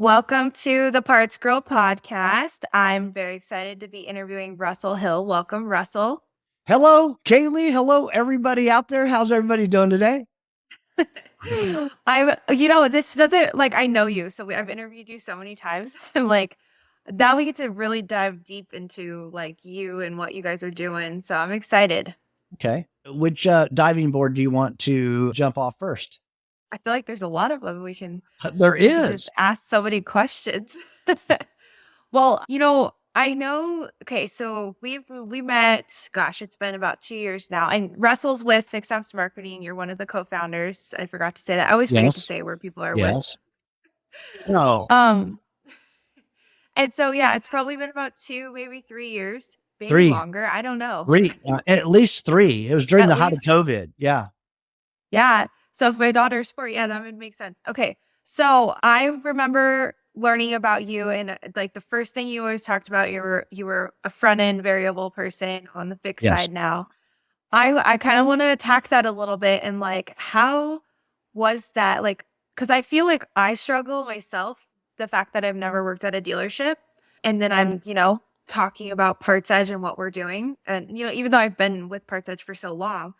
Welcome to the Parts Girl podcast. I'm very excited to be interviewing Russell Hill. Welcome, Russell. Hello, Kaylee. Hello, everybody out there. How's everybody doing today? This doesn't I know you, so I've interviewed you so many times, and now we get to really dive deep into you and what you guys are doing. So I'm excited. Okay. Which diving board do you want to jump off first? I feel like there's a lot of them we can Is. just ask so many questions. Well, I know. Okay, so we met. Gosh, it's been about 2 years now. And Russell's with Fixed Ops Marketing. You're one of the co-founders. I forgot to say that. I always forget to say where people are Yes. No. with. And so yeah, it's probably been about 2, maybe 3 years, maybe Three. longer. I don't know. At least 3. It was during At the height of least. COVID. Yeah. Yeah. So if my daughter's 4, yeah, that would make sense. Okay. So I remember learning about you, and the first thing you always talked about, you were a front end variable person on the fixed Yes. side now. I kind of want to attack that a little bit, and how was that? Because I feel like I struggle myself, the fact that I've never worked at a dealership, and then I'm talking about PartsEdge and what we're doing, and even though I've been with PartsEdge for so long,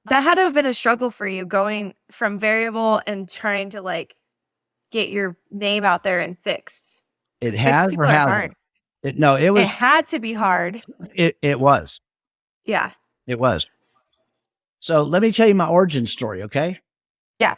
that had to have been a struggle for you, going from variable and trying to get your name out there and fixed. It Fixed has people or are hasn't? hard. It It had to be hard. It was. Yeah. It was. So let me tell you my origin story, okay? Yeah.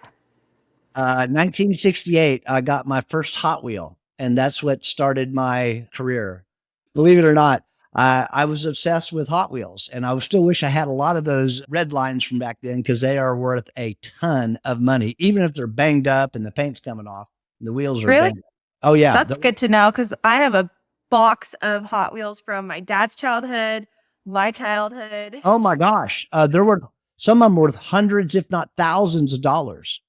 1968, I got my first Hot Wheel, and that's what started my career. Believe it or not, I was obsessed with Hot Wheels, and I still wish I had a lot of those red lines from back then, because they are worth a ton of money, even if they're banged up and the paint's coming off and the wheels are Really? banged up. Oh, yeah. That's good to know, because I have a box of Hot Wheels from my dad's childhood, my childhood. Oh, my gosh. There were some of them worth hundreds, if not thousands of dollars.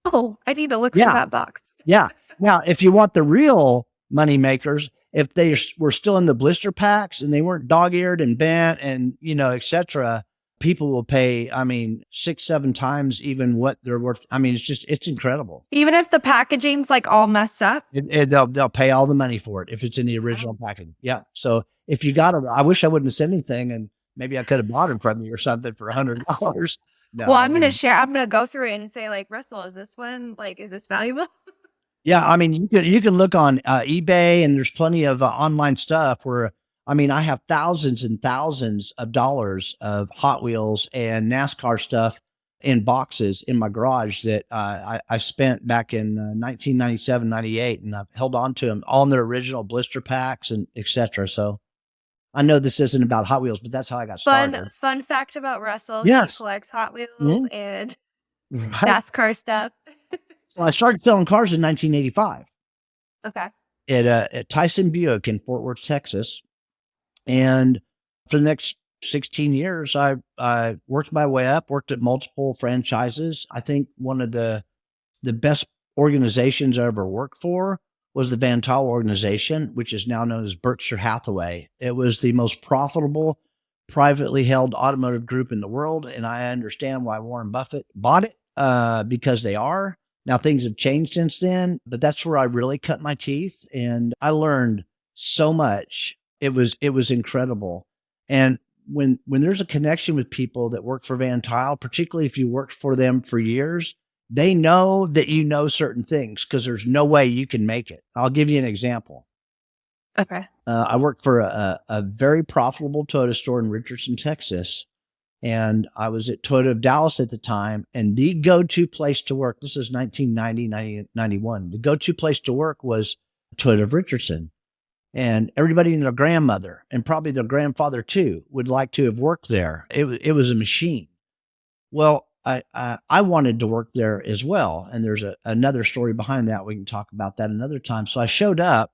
Oh, I need to look for that box. Yeah. Now, if you want the real money makers, if they were still in the blister packs and they weren't dog-eared and bent and, et cetera, people will pay, 6, 7 times even what they're worth. It's incredible. Even if the packaging's all messed up? They'll pay all the money for it if it's in the original packaging. Yeah. So if you got it, I wish I wouldn't have said anything, and maybe I could have bought it from you or something for $100. No, well, I'm going to go through it and say, Russell, is this one, is this valuable? Yeah, you can look on eBay, and there's plenty of online stuff where, I have thousands and thousands of dollars of Hot Wheels and NASCAR stuff in boxes in my garage that I spent back in 1997, 98, and I've held on to them all in their original blister packs and et cetera. So I know this isn't about Hot Wheels, but that's how I got started. Fun fact about Russell. Yes. He collects Hot Wheels and NASCAR stuff. Well, I started selling cars in 1985. Okay. At Tyson Buick in Fort Worth, Texas. And for the next 16 years, I worked my way up, worked at multiple franchises. I think one of the best organizations I ever worked for was the Van Tuyl organization, which is now known as Berkshire Hathaway. It was the most profitable privately held automotive group in the world. And I understand why Warren Buffett bought it, because they are. Now, things have changed since then, but that's where I really cut my teeth, and I learned so much. It was incredible. And when there's a connection with people that work for Van Tuyl, particularly if you worked for them for years, they know that you know certain things, because there's no way you can make it. I'll give you an example. Okay. I worked for a very profitable Toyota store in Richardson, Texas. And I was at Toyota of Dallas at the time, and the go-to place to work, this is 1990, 91, the go-to place to work was Toyota of Richardson. And everybody and their grandmother, and probably their grandfather too, would like to have worked there. It was a machine. Well, I wanted to work there as well. And there's another story behind that. We can talk about that another time. So I showed up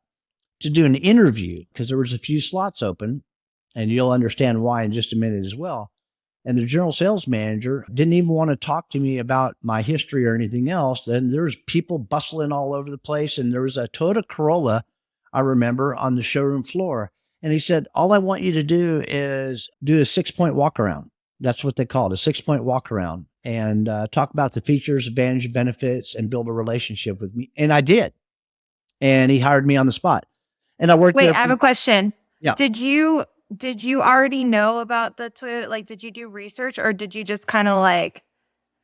to do an interview because there was a few slots open, and you'll understand why in just a minute as well. And the general sales manager didn't even want to talk to me about my history or anything else. Then there was people bustling all over the place. And there was a Toyota Corolla, I remember, on the showroom floor. And he said, all I want you to do is do a 6-point walk around. That's what they call it, a 6-point walk around. And talk about the features, advantage, benefits, and build a relationship with me. And I did. and he hired me on the spot. And I worked Wait, there. I have a question. Yeah. Did you already know about the Toyota? Like, did you do research, or did you just kind of like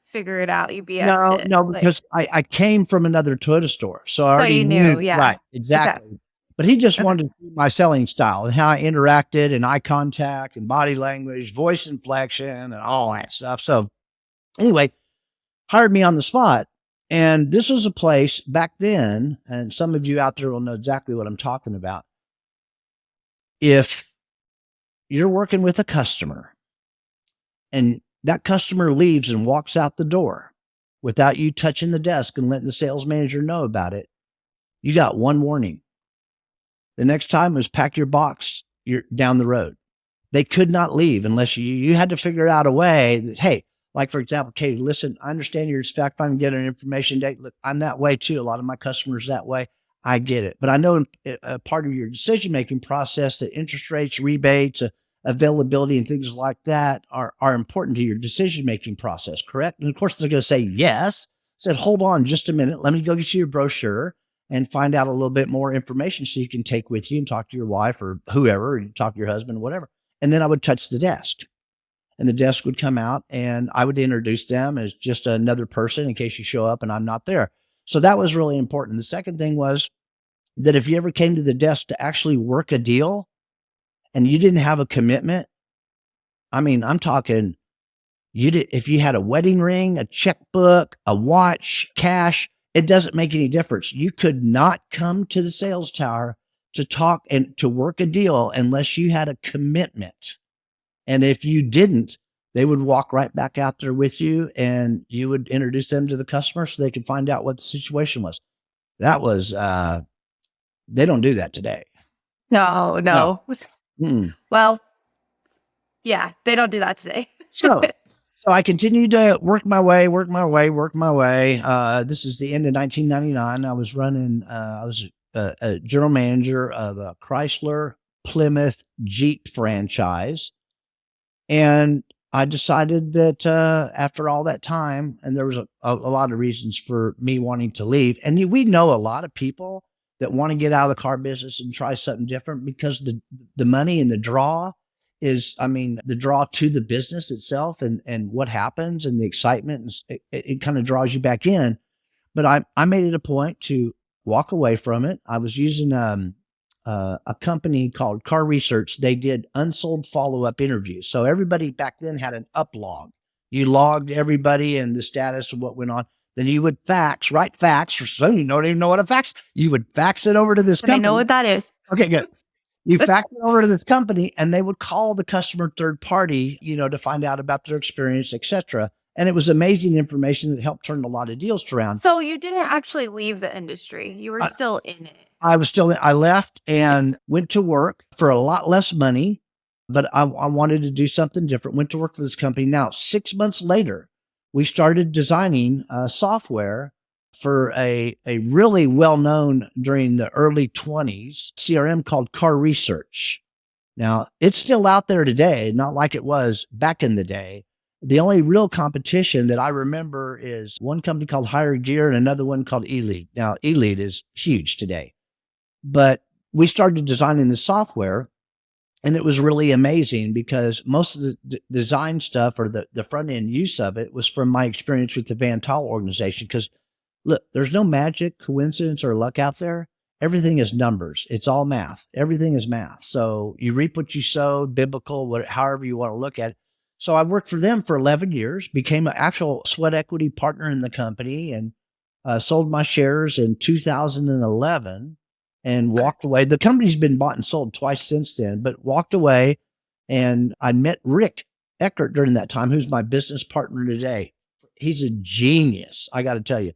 figure it out? You BS'd it. No, Like, because I came from another Toyota store. So I so already you knew. knew, yeah. Right. Exactly. But he just Okay. wanted to see my selling style and how I interacted and eye contact and body language, voice inflection and all that stuff. So anyway, hired me on the spot. And this was a place back then, and some of you out there will know exactly what I'm talking about. If you're working with a customer and that customer leaves and walks out the door without you touching the desk and letting the sales manager know about it, you got one warning. The next time was pack your box, you're down the road. They could not leave unless you had to figure out a way that, hey, like for example, Katie, listen, I understand you're fact finding, getting information. Look, I'm that way too. A lot of my customers that way. I get it. But I know a part of your decision-making process that interest rates, rebates, availability, and things like that are important to your decision-making process, correct? And of course, they're going to say yes. I said, hold on just a minute. Let me go get you your brochure and find out a little bit more information so you can take with you and talk to your wife or whoever, or you talk to your husband, whatever. And then I would touch the desk. And the desk would come out and I would introduce them as just another person in case you show up and I'm not there. So that was really important. The second thing was that if you ever came to the desk to actually work a deal and you didn't have a commitment, I mean, I'm talking if you had a wedding ring, a checkbook, a watch, cash, it doesn't make any difference. You could not come to the sales tower to talk and to work a deal unless you had a commitment. And if you didn't, they would walk right back out there with you and you would introduce them to the customer so they could find out what the situation was. That was, they don't do that today. No. Mm-mm. Well, yeah, they don't do that today. So I continued to work my way. This is the end of 1999. I was running, I was a general manager of a Chrysler Plymouth Jeep franchise. And I decided that after all that time, and there was a lot of reasons for me wanting to leave. And we know a lot of people that want to get out of the car business and try something different because the money and the draw is, I mean, the draw to the business itself and what happens and the excitement, it kind of draws you back in. But I made it a point to walk away from it. I was using a company called Car Research. They did unsold follow-up interviews. So everybody back then had an uplog. You logged everybody and the status of what went on. Then you would write fax. For some you don't even know what a fax. You would fax it over to this company. I know what that is. Okay, good. You fax it over to this company and they would call the customer third party, to find out about their experience, etc. And it was amazing information that helped turn a lot of deals around. So you didn't actually leave the industry. You were still in it. I left and went to work for a lot less money, but I wanted to do something different. Went to work for this company. Now, 6 months later, we started designing software for a really well-known during the early 20s CRM called Car Research. Now, it's still out there today, not like it was back in the day. The only real competition that I remember is one company called Higher Gear and another one called Elite. Now, Elite is huge today. But we started designing the software and it was really amazing because most of the design stuff or the front end use of it was from my experience with the Van Tall organization. Because look, there's no magic, coincidence, or luck out there. Everything is numbers. It's all math. Everything is math. So you reap what you sow, biblical, however you want to look at it. So I worked for them for 11 years, became an actual sweat equity partner in the company and sold my shares in 2011. And walked away. The company's been bought and sold twice since then, but walked away. And I met Rick Eckert during that time, who's my business partner today. He's a genius, I got to tell you.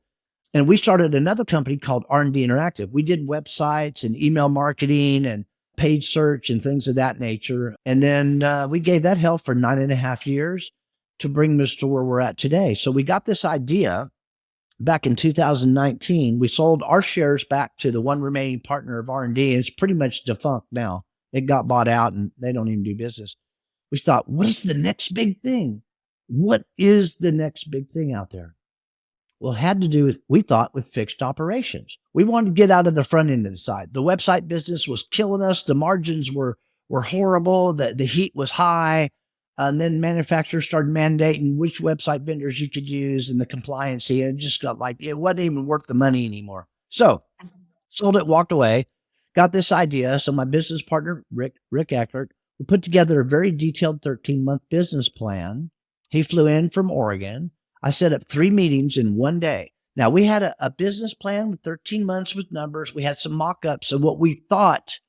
And we started another company called R&D Interactive. We did websites and email marketing and paid search and things of that nature. And then we gave that hell for 9.5 years to bring us to where we're at today. So we got this idea. Back in 2019, we sold our shares back to the one remaining partner of R&D, and it's pretty much defunct now. It got bought out and they don't even do business. We thought, what is the next big thing? What is the next big thing out there? Well, it had to do with, we thought, with fixed operations. We wanted to get out of the front end of the side. The website business was killing us. The margins were horrible. The heat was high. And then manufacturers started mandating which website vendors you could use and the compliancy. And it just got like, it wasn't even worth the money anymore. So sold it, walked away, got this idea. So my business partner, Rick Eckert, we put together a very detailed 13-month business plan. He flew in from Oregon. I set up 3 meetings in one day. Now, we had a business plan with 13 months with numbers. We had some mock-ups of what we thought,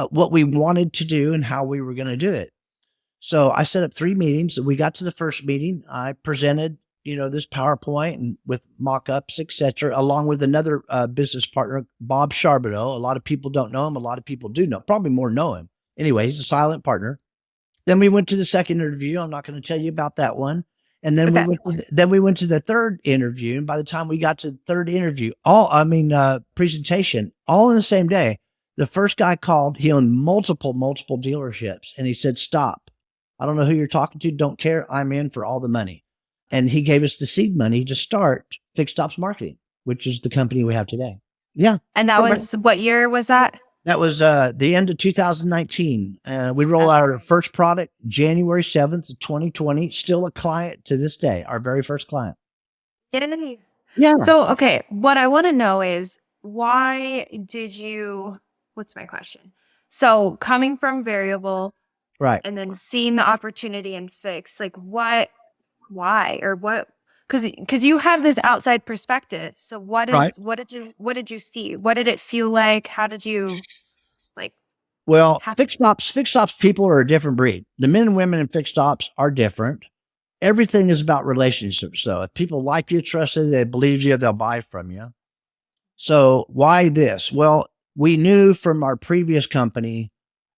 what we wanted to do and how we were going to do it. So I set up 3 meetings. We got to the first meeting. I presented, this PowerPoint and with mock-ups, et cetera, along with another business partner, Bob Charbonneau. A lot of people don't know him. A lot of people do know, probably more know him. Anyway, he's a silent partner. Then we went to the second interview. I'm not going to tell you about that one. And then we went to the third interview. And by the time we got to the third interview, presentation, all in the same day, the first guy called. He owned multiple dealerships. And he said, stop. I don't know who you're talking to. Don't care. I'm in for all the money. And he gave us the seed money to start Fixed Ops Marketing, which is the company we have today. Yeah. And that was, what year was that? That was the end of 2019. We rolled out our first product January 7th of 2020. Still a client to this day, our very first client. Yeah. So, okay, what I want to know is, why did you, what's my question? So coming from variable, right, and then seeing the opportunity in fixed, like why, or what? Because you have this outside perspective. So what did you see? What did it feel like? How did you like? Well, fixed ops people are a different breed. The men and women in fixed ops are different. Everything is about relationships. So if people like you, trust you, they believe you, they'll buy from you. So why this? Well, we knew from our previous company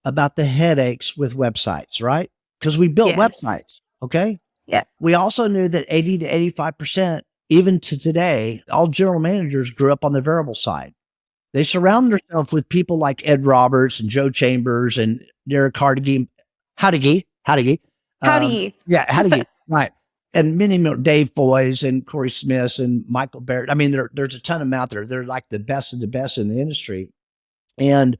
about the headaches with websites, right? Because we built websites. Okay. Yeah. We also knew that 80 to 85%, even to today, all general managers grew up on the variable side. They surround themselves with people like Ed Roberts and Joe Chambers and Derek Howdy. Right. And many more, Dave Foys and Corey Smith and Michael Barrett. I mean, there's a ton of them out there. They're like the best of the best in the industry. And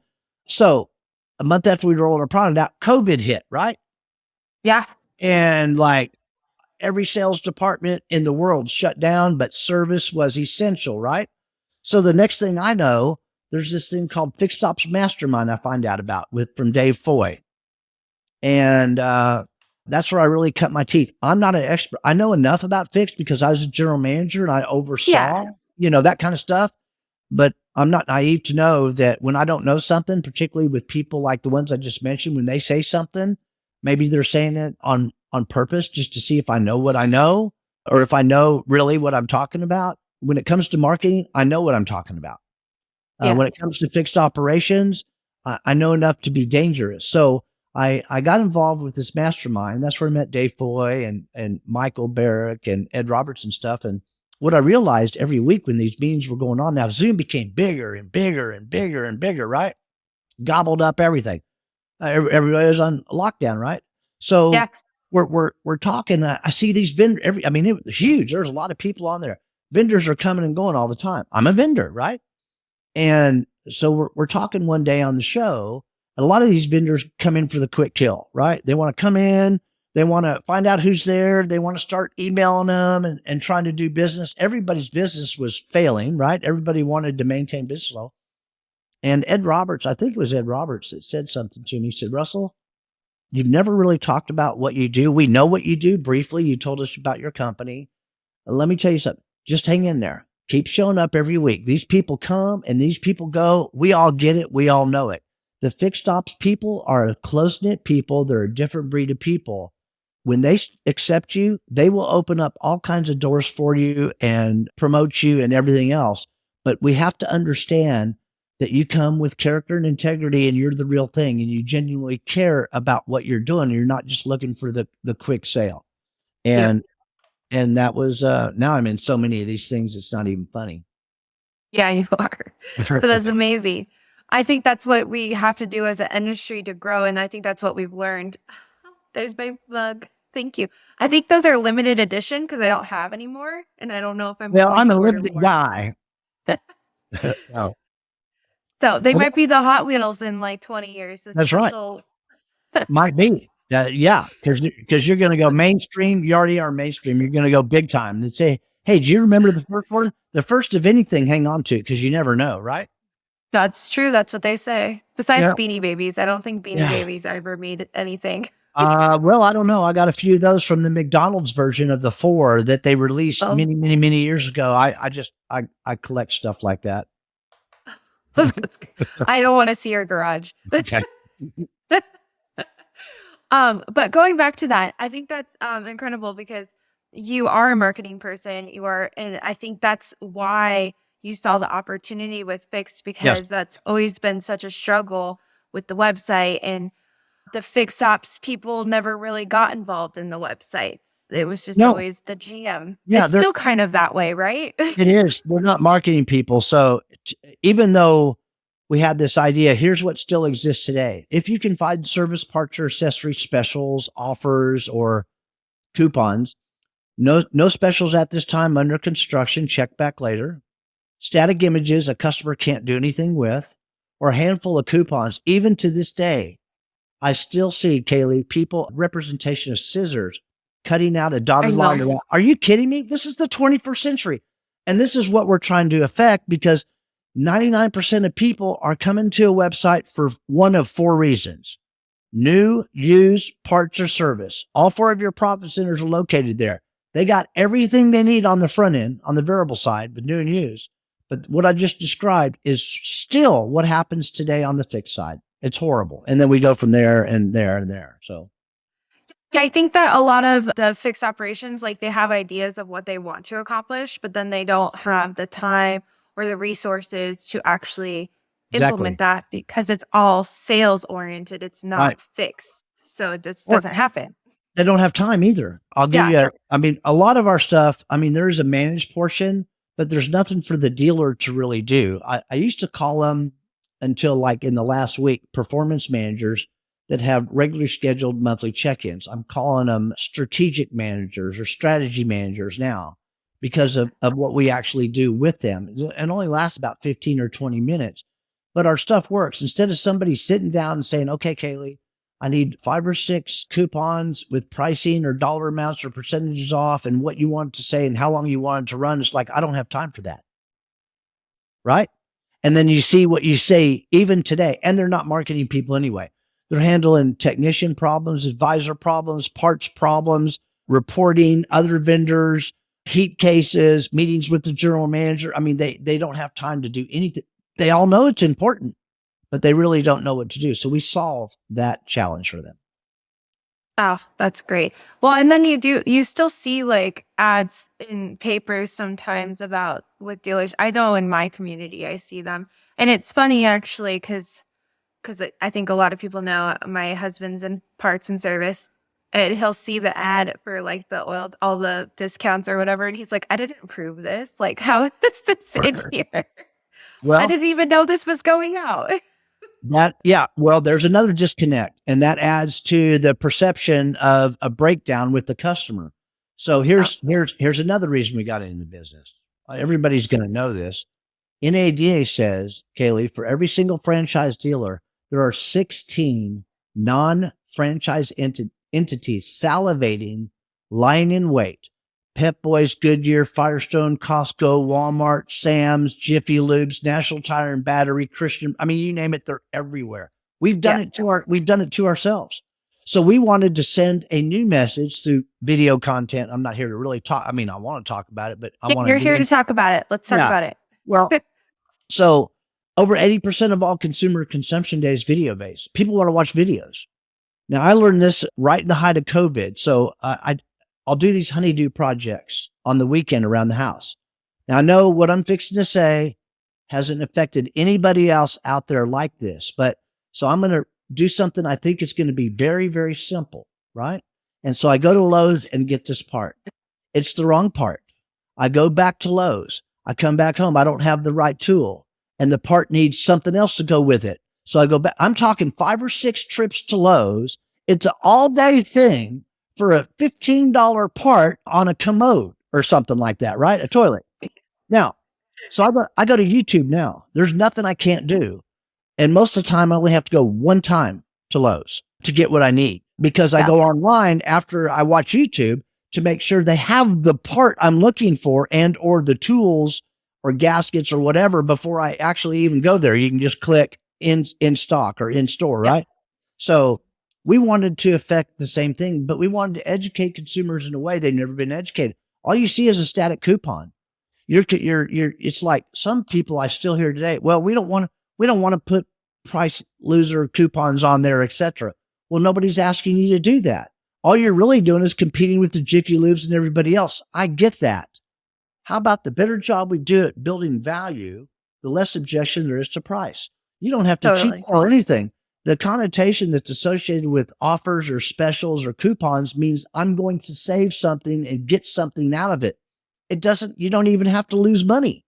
so a month after we rolled our product out, COVID hit, right? Yeah. And like every sales department in the world shut down, but service was essential, right? So the next thing I know, there's this thing called Fixed Ops Mastermind I find out about from Dave Foy. And that's where I really cut my teeth. I'm not an expert. I know enough about fixed because I was a general manager and I oversaw, that kind of stuff. But I'm not naive to know that when I don't know something, particularly with people like the ones I just mentioned, when they say something, maybe they're saying it on purpose just to see if I know what I know or if I know really what I'm talking about. When it comes to marketing, I know what I'm talking about. When it comes to fixed operations, I know enough to be dangerous. So I got involved with this mastermind. That's where I met Dave Foy and Michael Barrett and Ed Roberts and stuff. And what I realized every week when these meetings were going on, now Zoom became bigger and bigger and bigger and bigger, right? Gobbled up everything. Everybody was on lockdown, right? So we're talking. I see these vendors. It was huge. There's a lot of people on there. Vendors are coming and going all the time. I'm a vendor, right? And so we're talking one day on the show. And a lot of these vendors come in for the quick kill, right? They want to come in. They want to find out who's there. They want to start emailing them and trying to do business. Everybody's business was failing, right? Everybody wanted to maintain business flow. And Ed Roberts, I think it was Ed Roberts that said something to me. He said, Russell, you've never really talked about what you do. We know what you do briefly. You told us about your company. Let me tell you something. Just hang in there. Keep showing up every week. These people come and these people go. We all get it. We all know it. The fixed ops people are a close-knit people. They're a different breed of people. When they accept you, they will open up all kinds of doors for you and promote you and everything else. But we have to understand that you come with character and integrity and you're the real thing and you genuinely care about what you're doing. You're not just looking for the quick sale. And that was, now I'm in so many of these things, it's not even funny. Yeah, you are. So that's amazing. I think that's what we have to do as an industry to grow. And I think that's what we've learned. There's my bug. Thank you. I think those are limited edition because I don't have anymore, and I don't know if I'm Well, going I'm to a order limited more. guy. Oh, So they well, might be the Hot Wheels in like 20 years. The that's right. special. Might be. Yeah, because you're going to go mainstream. You already are mainstream. You're going to go big time. They say, hey, do you remember the first one? The first of anything, hang on to it because you never know, right? That's true. That's what they say. Besides Yeah. Beanie Babies, I don't think Beanie Yeah. Babies ever made anything. Well, I don't know. I got a few of those from the McDonald's version of the 4 that they released Oh, many years ago. I collect stuff like that. I don't want to see your garage. Okay. But going back to that, I think that's incredible because you are a marketing person. You are, and I think that's why you saw the opportunity with Fix Yes. because that's always been such a struggle with the website and the Fix Ops people never really got involved in the websites. It was just No. always the GM. Yeah, It's still kind of that way, right? it is. We're not marketing people. So even though we had this idea, here's what still exists today. If you can find service parts or accessory specials, offers, or coupons, no specials at this time under construction, check back later. Static images a customer can't do anything with, or a handful of coupons. Even to this day, I still see, Kaylee, people representation of scissors cutting out a I dotted line know. around. Are you kidding me? This is the 21st century. And this is what we're trying to affect because 99% of people are coming to a website for one of 4 reasons: new, used, parts, or service. All 4 of your profit centers are located there. They got everything they need on the front end, on the variable side, with new and used. But what I just described is still what happens today on the fixed side. It's horrible. And then we go from there and there and there. So, Yeah, I think that a lot of the fixed operations, like they have ideas of what they want to accomplish, but then they don't have the time or the resources to actually implement exactly. that because it's all sales oriented. It's Right. not fixed. So it just Or doesn't happen. they don't have time either. I'll give Yeah. you I mean, a lot of our stuff, I mean, there is a managed portion, but there's nothing for the dealer to really do. I used to call them until like in the last week, performance managers that have regularly scheduled monthly check-ins. I'm calling them strategic managers or strategy managers now because of what we actually do with them. It only lasts about 15 or 20 minutes, but our stuff works. Instead of somebody sitting down and saying, okay, Kaylee, I need 5 or 6 coupons with pricing or dollar amounts or percentages off and what you want to say and how long you want it to run. It's like, I don't have time for that. Right. And then you see what you say even today, and they're not marketing people anyway. They're handling technician problems, advisor problems, parts problems, reporting, other vendors, heat cases, meetings with the general manager. I mean, they don't have time to do anything. They all know it's important, but they really don't know what to do. So we solve that challenge for them. Oh, that's great. Well, and then you still see like ads in papers sometimes about with dealers. I know in my community I see them. And it's funny actually because I think a lot of people know my husband's in parts and service, and he'll see the ad for like the oil, all the discounts or whatever, and he's like, "I didn't approve this. Like, how is this in here? I Well, didn't even know this was going out." well, there's another disconnect, and that adds to the perception of a breakdown with the customer. So Oh, here's another reason we got into the business. Everybody's going to know this. NADA says, Kaylee, for every single franchise dealer, there are 16 non-franchise entities salivating, lying in wait. Pep Boys, Goodyear, Firestone, Costco, Walmart, Sam's, Jiffy Lubes, National Tire and Battery, Christian. I mean, you name it, they're everywhere. We've done yeah. it to ourselves. So we wanted to send a new message through video content. I'm not here to really talk. I mean, I want to talk about it, but I Yeah, want to you're get here to in. talk about it. Let's talk Yeah. about it. Well, so over 80% of all consumer consumption day is video based. People want to watch videos. Now I learned this right in the height of COVID. So I'll do these honeydew projects on the weekend around the house. Now I know what I'm fixing to say hasn't affected anybody else out there like this, but so I'm going to do something I think is going to be very, very simple. Right. And so I go to Lowe's and get this part. It's the wrong part. I go back to Lowe's. I come back home. I don't have the right tool and the part needs something else to go with it. So I go back. I'm talking 5 or 6 trips to Lowe's. It's an all day thing for a $15 part on a commode or something like that, right? A toilet. Now, so I go to YouTube now. There's nothing I can't do. And most of the time, I only have to go one time to Lowe's to get what I need, because I go online after I watch YouTube to make sure they have the part I'm looking for and or the tools or gaskets or whatever before I actually even go there. You can just click in stock or in store, right? So we wanted to affect the same thing, but we wanted to educate consumers in a way they've never been educated. All you see is a static coupon. It's like some people I still hear today, well, we don't want to put price loser coupons on there, etc. Well, nobody's asking you to do that. All you're really doing is competing with the Jiffy Lubes and everybody else. I get that. How about the better job we do at building value, the less objection there is to price? You don't have to cheap or anything. The connotation that's associated with offers or specials or coupons means I'm going to save something and get something out of it. You don't even have to lose money.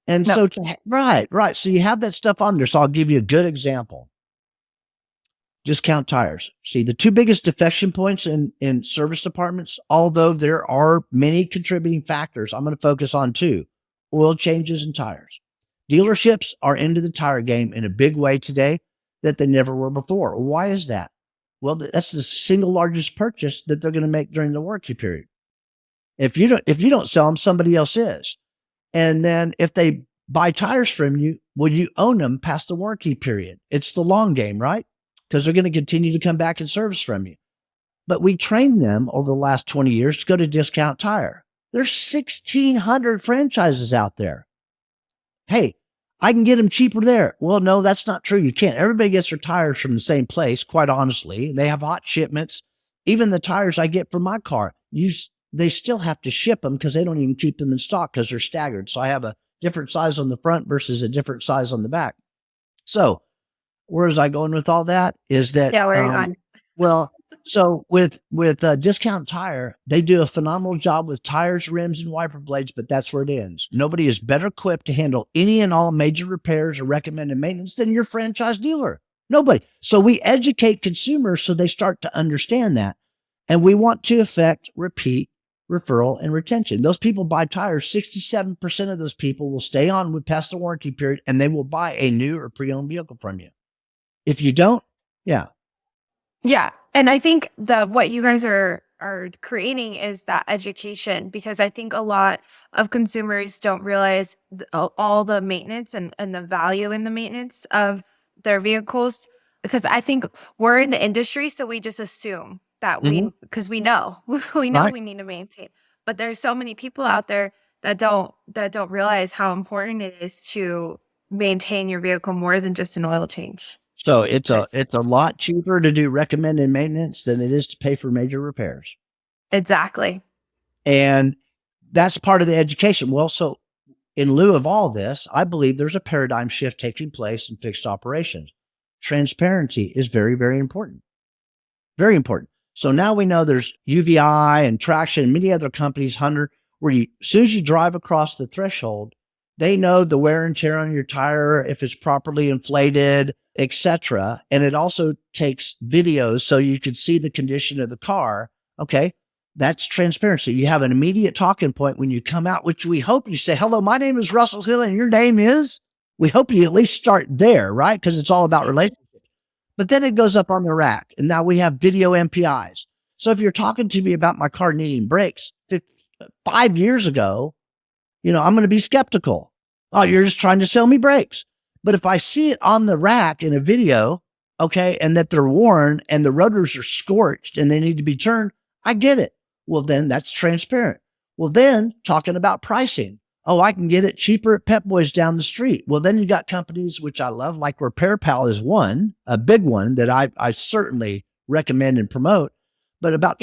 And so, right. So you have that stuff on there. So I'll give you a good example. Discount tires. See, the two biggest defection points in service departments, although there are many contributing factors, I'm going to focus on two: oil changes and tires. Dealerships are into the tire game in a big way today that they never were before. Why is that? Well, that's the single largest purchase that they're going to make during the warranty period. If you don't sell them, somebody else is. And then if they buy tires from you, well, you own them past the warranty period. It's the long game, right? Because they're going to continue to come back and service from you. But we trained them over the last 20 years to go to Discount Tire. There's 1,600 franchises out there. Hey, I can get them cheaper there. Well, no, that's not true. You can't. Everybody gets their tires from the same place, quite honestly. They have hot shipments. Even the tires I get from my car, they still have to ship them because they don't even keep them in stock because they're staggered. So I have a different size on the front versus a different size on the back. So where was I going with all that? Is that, where are you going? Well, so with Discount Tire, they do a phenomenal job with tires, rims, and wiper blades, but that's where it ends. Nobody is better equipped to handle any and all major repairs or recommended maintenance than your franchise dealer. Nobody. So we educate consumers so they start to understand that. And we want to affect repeat, referral, and retention. Those people buy tires. 67% of those people will stay on with past the warranty period, and they will buy a new or pre-owned vehicle from you. If you don't, yeah. And I think what you guys are creating is that education, because I think a lot of consumers don't realize all the maintenance and the value in the maintenance of their vehicles, because I think we're in the industry, so we just assume that because we know we need to maintain. But there's so many people out there that don't realize how important it is to maintain your vehicle more than just an oil change. So it's a lot cheaper to do recommended maintenance than it is to pay for major repairs. Exactly. And that's part of the education. Well, so in lieu of all this, I believe there's a paradigm shift taking place in fixed operations. Transparency is very, very important. Very important. So now we know there's UVI and Traction and many other companies, Hunter, where as soon as you drive across the threshold, they know the wear and tear on your tire, if it's properly inflated, etc. And it also takes videos so you can see the condition of the car. Okay, that's transparency. You have an immediate talking point when you come out, which we hope you say, hello, my name is Russell Hill and your name is? We hope you at least start there, right? Because it's all about relationships. But then it goes up on the rack, and now we have video MPIs. So if you're talking to me about my car needing brakes 5 years ago, I'm going to be skeptical. Oh, you're just trying to sell me brakes. But if I see it on the rack in a video, okay, and that they're worn and the rotors are scorched and they need to be turned, I get it. Well, then that's transparent. Well, then talking about pricing. Oh, I can get it cheaper at Pep Boys down the street. Well, then you got companies, which I love, like Repair Pal is one, a big one that I certainly recommend and promote, but about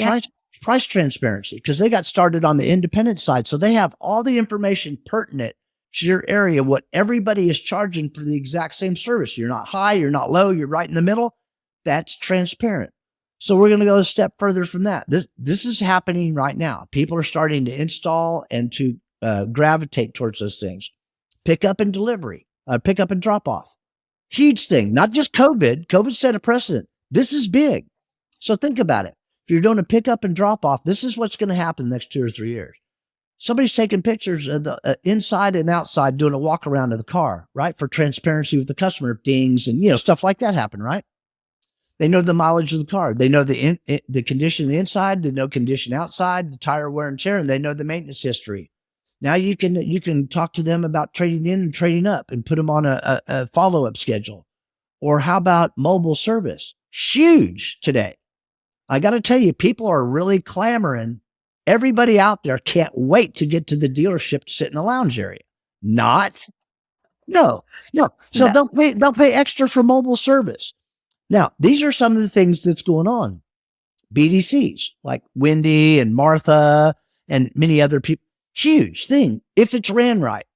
price transparency, because they got started on the independent side. So they have all the information pertinent to your area, what everybody is charging for the exact same service. You're not high, you're not low, you're right in the middle. That's transparent. So we're going to go a step further from that. This is happening right now. People are starting to install and to gravitate towards those things. Pickup and delivery, pickup and drop off. Huge thing, not just COVID. COVID set a precedent. This is big. So think about it. If you're doing a pickup and drop off, this is what's going to happen the next 2 or 3 years. Somebody's taking pictures of the inside and outside, doing a walk around of the car, right? For transparency with the customer, dings and, stuff like that happen, right? They know the mileage of the car. They know the condition of the inside. They know condition outside, the tire wear and tear, and they know the maintenance history. Now you can talk to them about trading in and trading up and put them on a follow-up schedule. Or how about mobile service? Huge today. I got to tell you, people are really clamoring. Everybody out there can't wait to get to the dealership to sit in the lounge area. No. So No. they'll pay extra for mobile service. Now, these are some of the things that's going on. BDCs like Wendy and Martha and many other people. Huge thing. If it's ran right,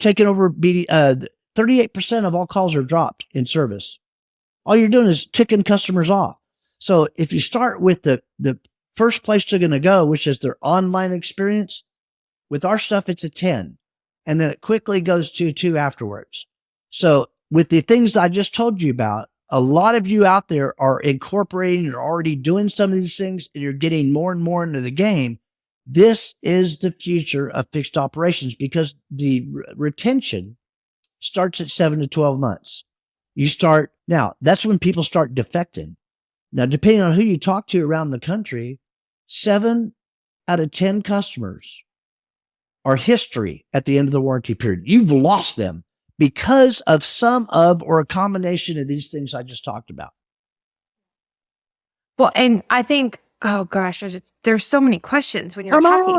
taking over 38% of all calls are dropped in service. All you're doing is ticking customers off. So if you start with the first place they're going to go, which is their online experience, with our stuff, it's a 10. And then it quickly goes to 2 afterwards. So with the things I just told you about, a lot of you out there are incorporating, you're already doing some of these things, and you're getting more and more into the game. This is the future of fixed operations because the retention starts at 7 to 12 months. Now, that's when people start defecting. Now, depending on who you talk to around the country, 7 out of 10 customers are history at the end of the warranty period. You've lost them because of some of or a combination of these things I just talked about. Well, and I think, oh gosh, there's so many questions when you're talking.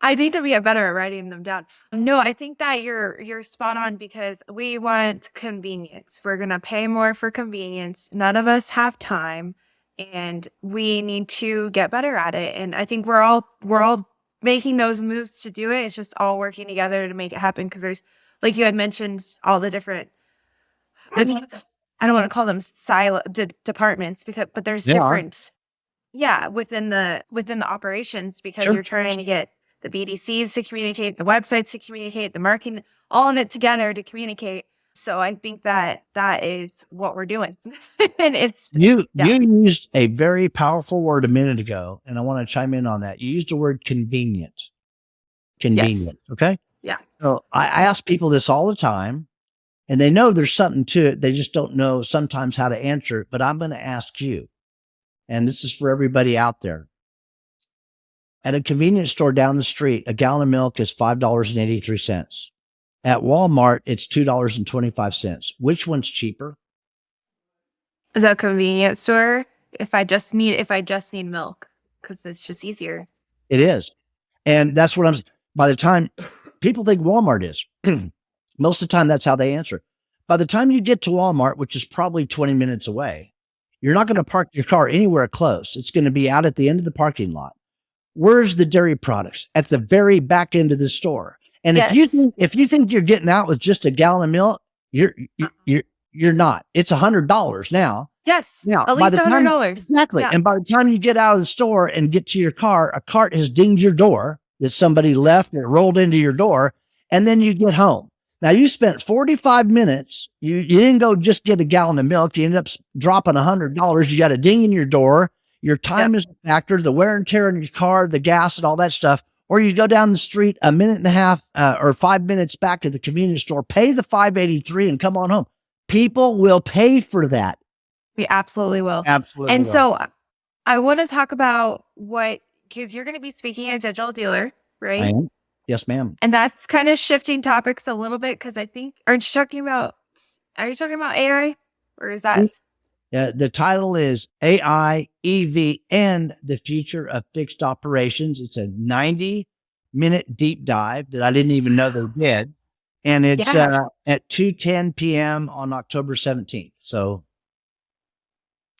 I need to be better at writing them down. No, I think that you're spot on because we want convenience. We're going to pay more for convenience. None of us have time and we need to get better at it. And I think we're all making those moves to do it. It's just all working together to make it happen because there's, like you had mentioned, all the different, I don't want to call them silo departments but there's different, within the operations because you're trying to get the BDCs to communicate, the websites to communicate, the marketing, all of it together to communicate. So I think that is what we're doing. And you used a very powerful word a minute ago, and I want to chime in on that. You used the word convenient. Convenient. Yes. Okay. Yeah. So I ask people this all the time, and they know there's something to it. They just don't know sometimes how to answer it. But I'm going to ask you, and this is for everybody out there. At a convenience store down the street, a gallon of milk is $5.83. At Walmart, it's $2.25. Which one's cheaper? The convenience store. If I just need milk, because it's just easier. It is, and that's what by the time people think Walmart is, most of the time that's how they answer. By the time you get to Walmart, which is probably 20 minutes away, you're not going to park your car anywhere close. It's going to be out at the end of the parking lot. Where's the dairy products? At the very back end of the store. And if you think you're getting out with just a gallon of milk, you're not. It's $100 now. Yes. Now, at least $100. Exactly. Yeah. And by the time you get out of the store and get to your car, a cart has dinged your door that somebody left and it rolled into your door. And then you get home. Now you spent 45 minutes. You didn't go just get a gallon of milk. You ended up dropping $100. You got a ding in your door. Your time is a factor, the wear and tear in your car, the gas and all that stuff. Or you go down the street a minute and a half or 5 minutes back to the convenience store, pay the $5.83 and come on home. People will pay for that. We absolutely will. Absolutely. And so I want to talk about because you're going to be speaking at Digital Dealer, right? I am. Yes, ma'am. And that's kind of shifting topics a little bit because I think, are you talking about AI or is that? The title is AI, EV, and the Future of Fixed Operations. It's a 90-minute deep dive that I didn't even know they did. And it's at 2:10 p.m. on October 17th. So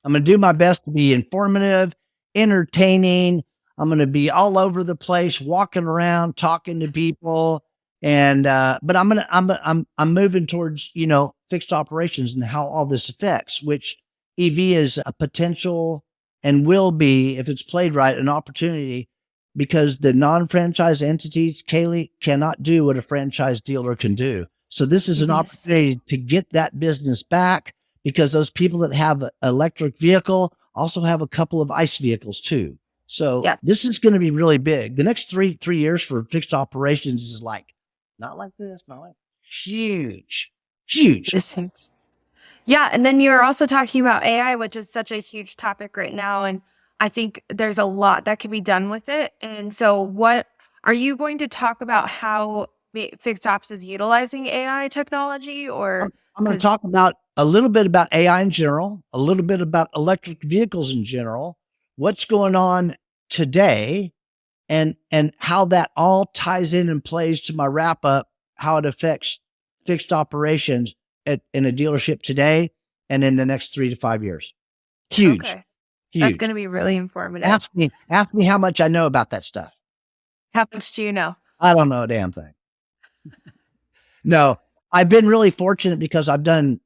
I'm going to do my best to be informative, entertaining. I'm going to be all over the place, walking around, talking to people. And, but I'm moving towards, fixed operations and how all this affects, which EV is a potential and will be, if it's played right, an opportunity because the non-franchise entities, Kaylee, cannot do what a franchise dealer can do. So this is an opportunity to get that business back, because those people that have an electric vehicle also have a couple of ICE vehicles too. So Yeah. this is going to be really big. The next three years for fixed operations is like, not like this, not like huge, huge. This seems. Yeah, and then you're also talking about AI, which is such a huge topic right now, and I think there's a lot that can be done with it. And so, what are you going to talk about how Fixed Ops is utilizing AI technology, or I'm going to because talk about a little bit about AI in general, a little bit about electric vehicles in general, what's going on today, and how that all ties in and plays to my wrap up, how it affects fixed operations in a dealership today and in the next 3 to 5 years. Huge, okay, that's going huge. to be really informative. Ask me how much I know about that stuff. How much do you know? I don't know a damn thing. No, I've been really fortunate because I've done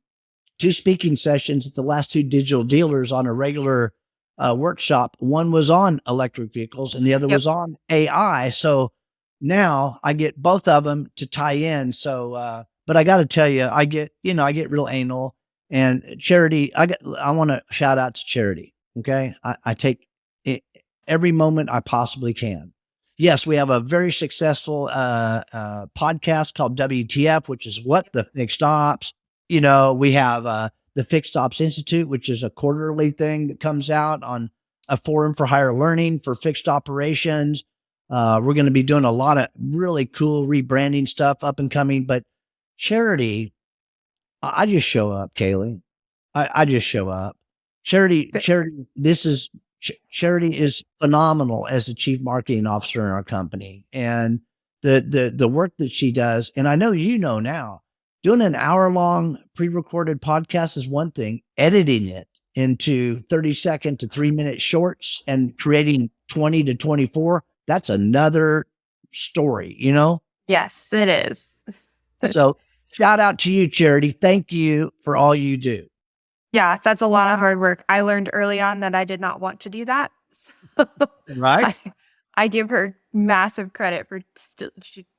2 speaking sessions at the last 2 digital dealers on a regular workshop. One was on electric vehicles and the other Yep. was on AI. So now I get both of them to tie in. So, but I got to tell you, I get real anal, and Charity. I want to shout out to Charity. Okay. I take it every moment I possibly can. Yes, we have a very successful podcast called WTF, which is what the fixed ops. We have the Fixed Ops Institute, which is a quarterly thing that comes out on a forum for higher learning for fixed operations. We're going to be doing a lot of really cool rebranding stuff up and coming. But Charity, I just show up, Kaylee. I just show up. Charity, Charity is phenomenal as the chief marketing officer in our company, and the work that she does. And I know now, doing an hour-long pre-recorded podcast is one thing. Editing it into 30-second to 3-minute shorts and creating 20 to 24, that's another story, Yes, it is. So shout out to you, Charity. Thank you for all you do. Yeah, that's a lot of hard work. I learned early on that I did not want to do that. So Right? I give her massive credit for still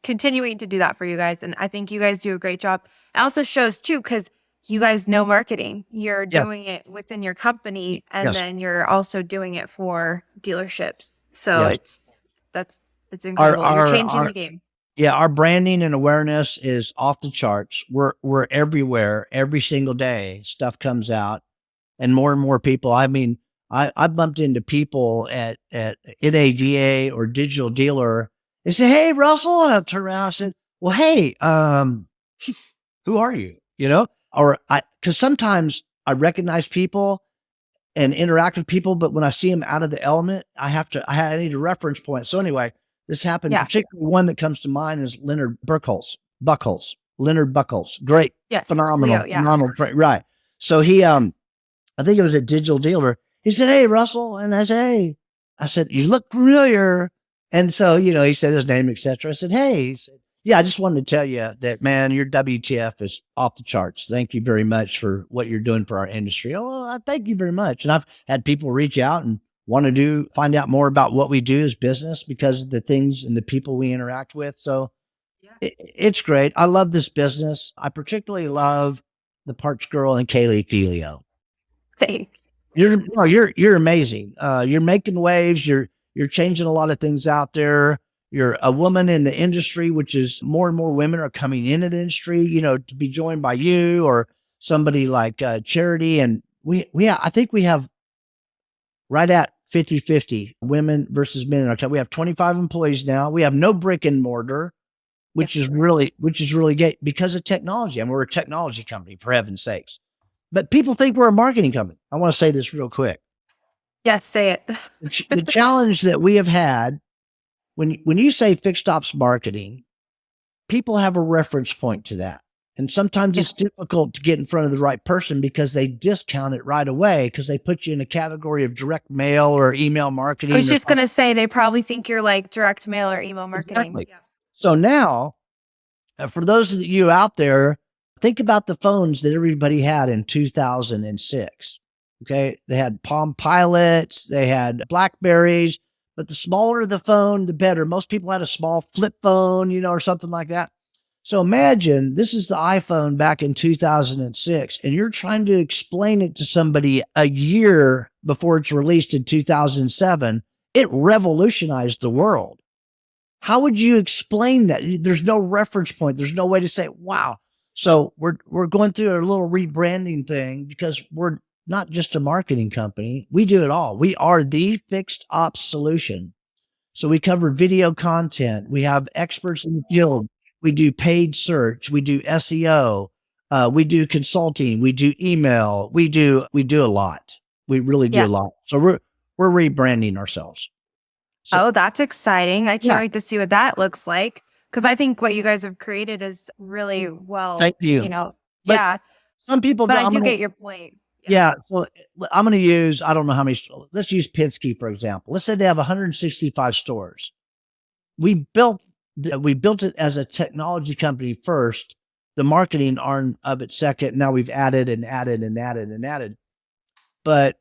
continuing to do that for you guys. And I think you guys do a great job. It also shows too, because you guys know marketing. You're Yeah. doing it within your company, and Yes. then you're also doing it for dealerships. So Yes. it's incredible. You're changing our the game. Yeah, our branding and awareness is off the charts. We're everywhere. Every single day stuff comes out, and more people. I mean, I bumped into people at NADA or Digital Dealer. They say, "Hey, Russell," and I turned around and said, "Well, hey, who are you?" Or because sometimes I recognize people and interact with people, but when I see them out of the element, I need a reference point. So anyway, this happened. Yeah. Particularly one that comes to mind is Leonard Leonard Buckles. Great. Yes. Phenomenal. Leo, yeah. Phenomenal. Right. So he, I think it was at Digital Dealer. He said, "Hey, Russell." And I said, "Hey," I said, "You look familiar." And so, he said his name, etc. I said, "Hey," he said, "Yeah, I just wanted to tell you that, man, your WTF is off the charts. Thank you very much for what you're doing for our industry." "Oh, well, thank you very much." And I've had people reach out and want to find out more about what we do as business because of the things and the people we interact with. So Yeah. it's great. I love this business. I particularly love the parts girl and Kaylee Felio. Thanks. You're amazing. You're making waves. You're changing a lot of things out there. You're a woman in the industry, which is more and more women are coming into the industry, to be joined by you or somebody like Charity. And I think we have right at 50-50 women versus men in our company. We have 25 employees now. We have no brick and mortar, which is really great because of technology. I mean, we're a technology company, for heaven's sakes. But people think we're a marketing company. I want to say this real quick. Yes, say it. The challenge that we have had when you say fixed ops marketing, people have a reference point to that. And sometimes it's difficult to get in front of the right person because they discount it right away because they put you in a category of direct mail or email marketing. I was just going to say, they probably think you're like direct mail or email marketing. Exactly. Yeah. So now, for those of you out there, think about the phones that everybody had in 2006. Okay. They had Palm Pilots, they had Blackberries, but the smaller the phone, the better. Most people had a small flip phone, or something like that. So imagine this is the iPhone back in 2006, and you're trying to explain it to somebody a year before it's released in 2007. It revolutionized the world. How would you explain that? There's no reference point. There's no way to say, wow. So we're going through a little rebranding thing because we're not just a marketing company. We do it all. We are the fixed ops solution. So we cover video content. We have experts in the field. We do paid search. We do SEO. We do consulting. We do email. We do a lot. We really do Yeah. a lot. So we're rebranding ourselves. So, Oh, that's exciting. I can't Yeah. wait to see what that looks like. Because I think what you guys have created is really well, Thank you. But yeah. some people, But I I'm do gonna- get your point. Yeah. So I'm going to use, I don't know how many, let's use Penske, for example. Let's say they have 165 stores. We built it as a technology company first, the marketing arm of it second. Now we've added and added and added and added. But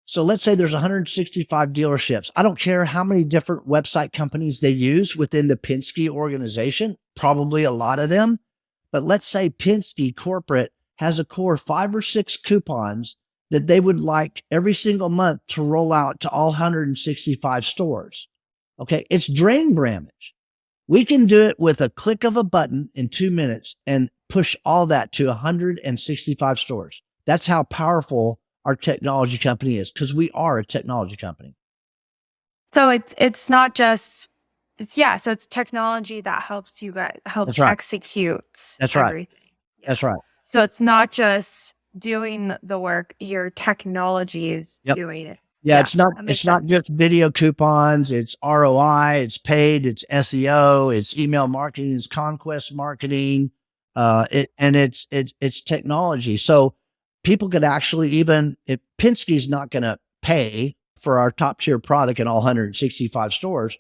so let's say there's 165 dealerships. I don't care how many different website companies they use within the Penske organization, probably a lot of them. But let's say Penske corporate has a core 5 or 6 coupons that they would like every single month to roll out to all 165 stores. Okay. It's drain damage. We can do it with a click of a button in 2 minutes and push all that to 165 stores. That's how powerful our technology company is, because we are a technology company. So it's not just so it's technology that helps you guys That's right. execute That's right. everything. Yeah. That's right. So it's not just doing the work, your technology is Yep. doing it. Yeah, Yeah, it's not that makes not sense. just video coupons, it's ROI, it's paid, it's SEO, it's email marketing, it's conquest marketing, it's technology. So people could actually, even if Penske's not going to pay for our top tier product in all 165 stores,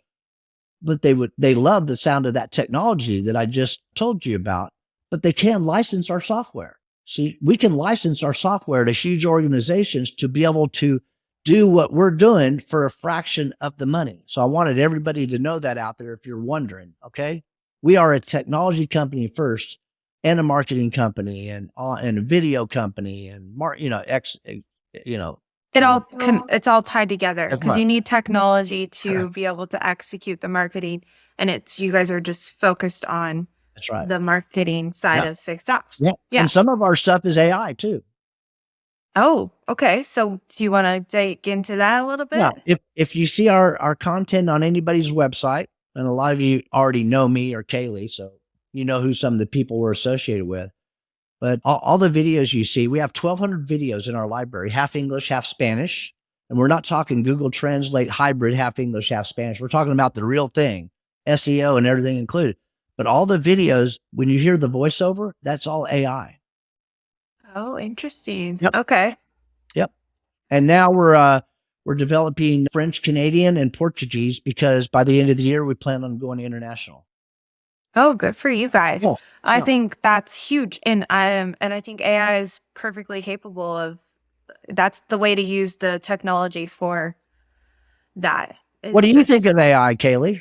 but they love the sound of that technology that I just told you about, but they can license our software. See, we can license our software to huge organizations to be able to do what we're doing for a fraction of the money. So I wanted everybody to know that out there if you're wondering, okay? We are a technology company first, and a marketing company, and a video company, and It's all tied together That's because right. you need technology to be able to execute the marketing, and you guys are just focused on That's right. the marketing side Yeah. of fixed ops. Yeah. And some of our stuff is AI too. Oh, okay. So do you want to dig into that a little bit? Yeah. If you see our content on anybody's website, and a lot of you already know me or Kaylee, so you know who some of the people we're associated with. But all the videos you see, we have 1,200 videos in our library, half English, half Spanish. And we're not talking Google Translate hybrid, half English, half Spanish. We're talking about the real thing, SEO and everything included. But all the videos, when you hear the voiceover, that's all AI. Oh, interesting. Yep. Okay. Yep. And now we're developing French, Canadian, and Portuguese, because by the end of the year, we plan on going international. Oh, good for you guys. Yeah. I Yeah. think that's huge. And I think AI is perfectly capable of that's the way to use the technology for that. What do you think of AI, Kaylee?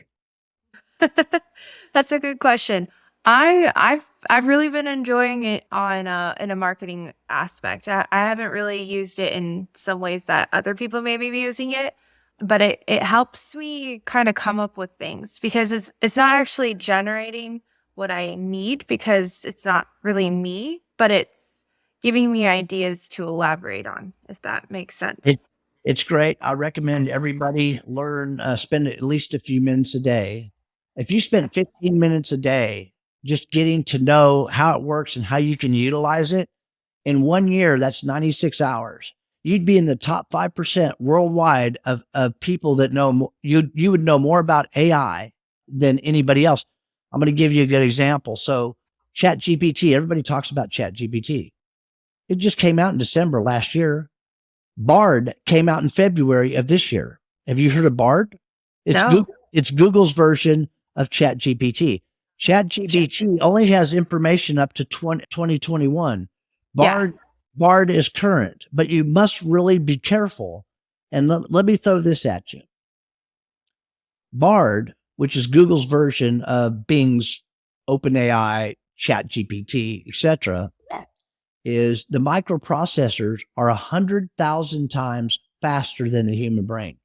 That's a good question. I've really been enjoying it on in a marketing aspect. I haven't really used it in some ways that other people may be using it, but it helps me kind of come up with things because it's not actually generating what I need because it's not really me, but it's giving me ideas to elaborate on, if that makes sense. It's great. I recommend everybody spend at least a few minutes a day. If you spend 15 minutes a day just getting to know how it works and how you can utilize it, in 1 year, that's 96 hours. You'd be in the top 5% worldwide of people that know you would know more about AI than anybody else. I'm going to give you a good example. So ChatGPT, everybody talks about ChatGPT. It just came out in December last year. Bard came out in February of this year. Have you heard of Bard? No. It's Google's version of ChatGPT. ChatGPT only has information up to 2021. Bard is current, but you must really be careful. And let me throw this at you. Bard, which is Google's version of Bing's OpenAI, ChatGPT, etc., is the microprocessors are 100,000 times faster than the human brain.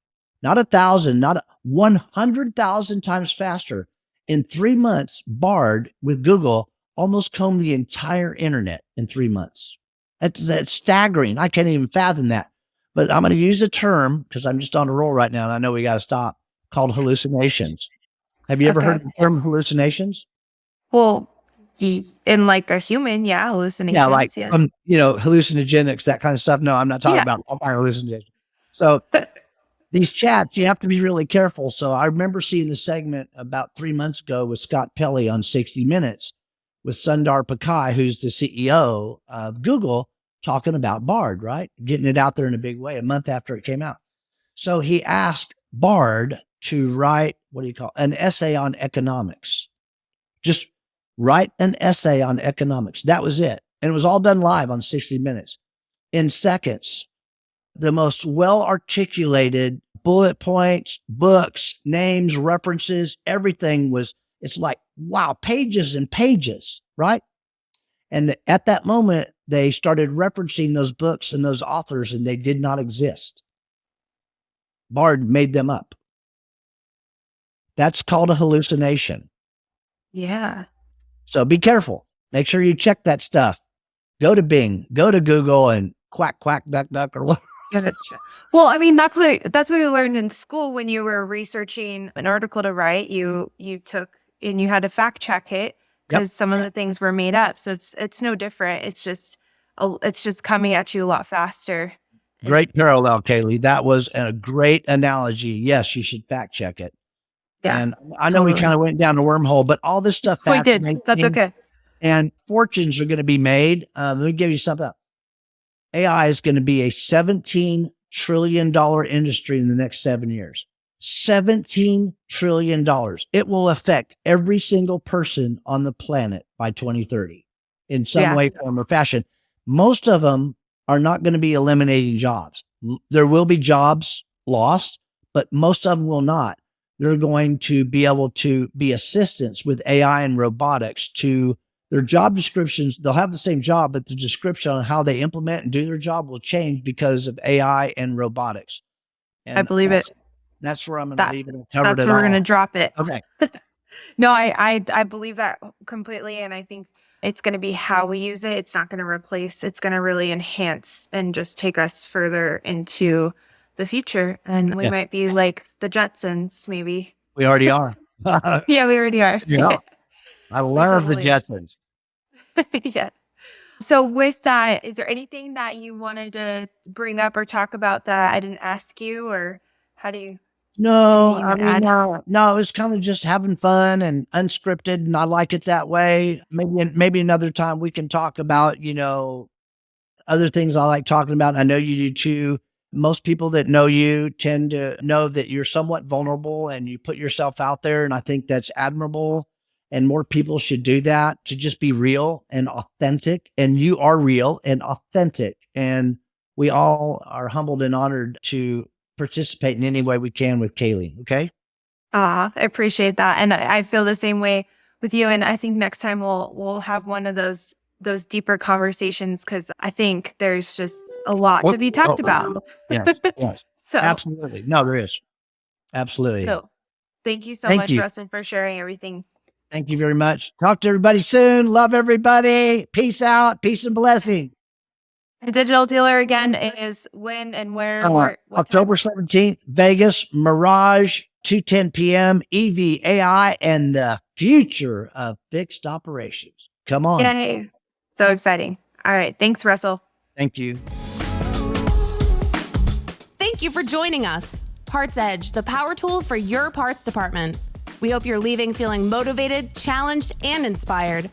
Not 1,000, not 100,000 times faster. In 3 months, Bard with Google almost combed the entire internet in 3 months. That's staggering. I can't even fathom that. But I'm going to use a term because I'm just on a roll right now, and I know we got to stop, called hallucinations. Have you ever heard of the term hallucinations? Well, in like a human, yeah, Yeah, like, hallucinations. Yeah. Hallucinogenics, that kind of stuff. No, I'm not talking Yeah. about all kind of hallucinations. So these chats, you have to be really careful. So I remember seeing the segment about 3 months ago with Scott Pelley on 60 Minutes with Sundar Pichai, who's the CEO of Google, talking about Bard, right? Getting it out there in a big way a month after it came out. So he asked Bard to write, an essay on economics. Just write an essay on economics. That was it. And it was all done live on 60 Minutes in seconds. The most well-articulated bullet points, books, names, references, everything it's like, wow, pages and pages, right? And at that moment, they started referencing those books and those authors, and they did not exist. Bard made them up. That's called a hallucination. Yeah. So be careful. Make sure you check that stuff. Go to Bing, go to Google, and quack, quack, duck, duck, or whatever. Well, I mean, that's what you learned in school when you were researching an article to write. You took and you had to fact check it because some of the things were made up. So it's no different. It's just coming at you a lot faster. Great parallel, Kaylee. That was a great analogy. Yes, you should fact check it. Yeah, and I know we kind of went down the wormhole, but all this stuff we did. That's okay. And fortunes are going to be made. Let me give you something. AI is going to be a $17 trillion industry in the next 7 years. $17 trillion. It will affect every single person on the planet by 2030 in some way, form, or fashion. Most of them are not going to be eliminating jobs. There will be jobs lost, but most of them will not. They're going to be able to be assistants with AI and robotics to their job descriptions. They'll have the same job, but the description on how they implement and do their job will change because of AI and robotics. And I believe it. That's where I'm going to leave it. That's where we're going to drop it. Okay. No, I believe that completely. And I think it's going to be how we use it. It's not going to replace, it's going to really enhance and just take us further into the future. And we might be like the Jetsons, maybe. We already are. Yeah, we already are. Yeah. I love the Jetsons. Yeah. So with that, is there anything that you wanted to bring up or talk about that I didn't ask you, or how do you? No, I mean, no, it was kind of just having fun and unscripted, and I like it that way. Maybe another time we can talk about, other things I like talking about. I know you do too. Most people that know you tend to know that you're somewhat vulnerable and you put yourself out there. And I think that's admirable. And more people should do that, to just be real and authentic. And you are real and authentic. And we all are humbled and honored to participate in any way we can with Kaylee. Okay. I appreciate that. And I feel the same way with you. And I think next time we'll have one of those deeper conversations, because I think there's just a lot to be talked about. Yes. So absolutely. No, there is. Absolutely. So thank you so much, Russell, for sharing everything. Thank you very much. Talk to everybody soon. Love everybody. Peace out. Peace and blessing. Digital Dealer again is when and where? October 17th, Vegas, Mirage, 2:10 p.m., EV, AI, and the future of fixed operations. Come on. Yay. So exciting. All right. Thanks, Russell. Thank you. Thank you for joining us. PartsEdge, the power tool for your parts department. We hope you're leaving feeling motivated, challenged, and inspired.